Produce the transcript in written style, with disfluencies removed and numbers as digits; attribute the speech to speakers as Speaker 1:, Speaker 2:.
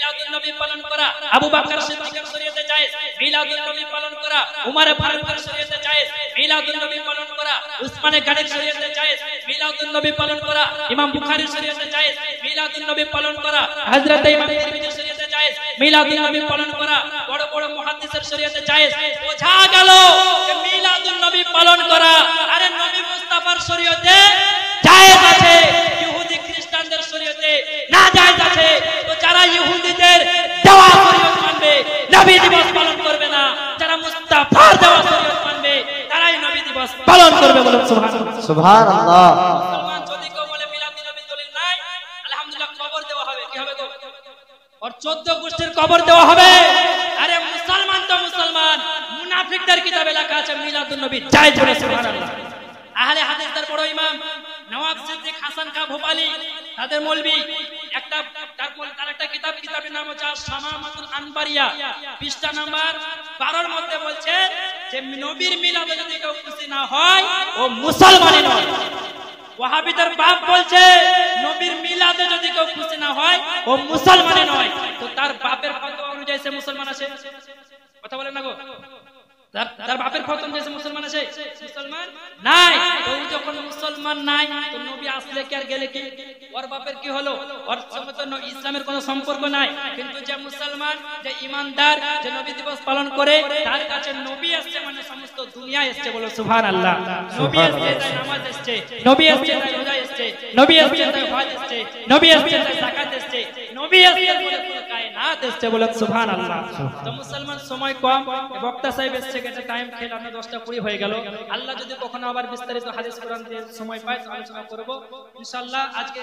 Speaker 1: মিলাদুন নবী পালন করা আবু বকর সিদ্দিকের শরীয়তে জায়েজ, মিলাদুন নবী পালন করা উমর ফারুকের শরীয়তে জায়েজ, মিলাদুন নবী পালন করা উসমান গনির শরীয়তে জায়েজ, মিলাদুন নবী পালন করা ইমাম বুখারীর শরীয়তে জায়েজ, মিলাদুন নবী পালন করা হযরত ইমাম তিরমিজির শরীয়তে জায়েজ, মিলাদুন নবী পালন করা বড় বড় মুহাদ্দিসের শরীয়তে জায়েজ। বোঝা গেল যে মিলাদুন নবী পালন করা আরে নবী মুস্তাফার শরীয়তে জায়েজ আছে, ইহুদি খ্রিস্টানদের শরীয়তে না জায়েজ আছে। তো যারা ইহুদিদের দেওয়া শরীয়ত মানবে নবী দিবস পালন করবে না, যারা মুস্তাফার দেওয়া শরীয়ত মানবে তারাই নবী দিবস পালন করবে। বলুন সুবহানাল্লাহ
Speaker 2: সুবহানাল্লাহ।
Speaker 1: মুসলমান যদি কেউ বলে মিলাদুন নবী দলিল নাই, আলহামদুলিল্লাহ কবর দেওয়া হবে। কি হবে গো? আর 14 গোষ্ঠীর কবর দেওয়া হবে। আরে মুসলমান তো মুসলমান, মুনাফিকদের কিতাবে লেখা আছে মিলাদুন নবী জায়েজ। বলে সুবহানাল্লাহ। আহলে হাদিসদের বড় ইমাম নওয়াব সিদ্দিক হাসান কা ভোপালী তাদের মৌলভী একটা তার একটা কিতাবের নাম হচ্ছে শামামাতুল আনবারিয়া, পৃষ্ঠা নাম্বার 12 এর মধ্যে বলছে যে নবীর মিলাদে যদি কেউ খুশি না হয় ও মুসলমানই নয়। ওয়াহাবিদের বাপ বলছে নবীর মিলাদে যদি কেউ খুশি না হয় ও মুসলমানই নয়। তো তার বাপের ফতোয়া অনুযায়ী সে মুসলমান আছে? কথা বলেন না গো। তার বাপের ফতোয়া অনুযায়ী মুসলমান আছে? মুসলমান নাই। তো যখন মুসলমান নাই তো নবী আসলে কি আর গেলে কি? ওর বাপের কি হলো? ওর সঙ্গে তো ইসলামের কোনো সম্পর্ক নাই। কিন্তু যে মুসলমান, যে ঈমানদার, যে নবী দিবস পালন করে তার কাছে নবী আসছে মানে সমস্ত দুনিয়া আসছে। বলো সুবহানাল্লাহ। নবী আসছে তাই নামাজ আসছে, নবী আসছে তাই রোজা আসছে, নবী আসছে তাই হজ আসছে, নবী আসছে তাই যাকাত আসছে, নবী আসছে বলে পুরো কায়নাত আসছে। বলো সুবহানাল্লাহ। তো মুসলমান সময় কম, বক্তা সাহেব এসছে গেছে, টাইম খেল আমরা 10টা 20 হয়ে গেল। আল্লাহ যদি কখনো আবার বিস্তারিত হাদিস কোরআন দিয়ে সময় পায় তো আলোচনা করব ইনশাআল্লাহ। আজকে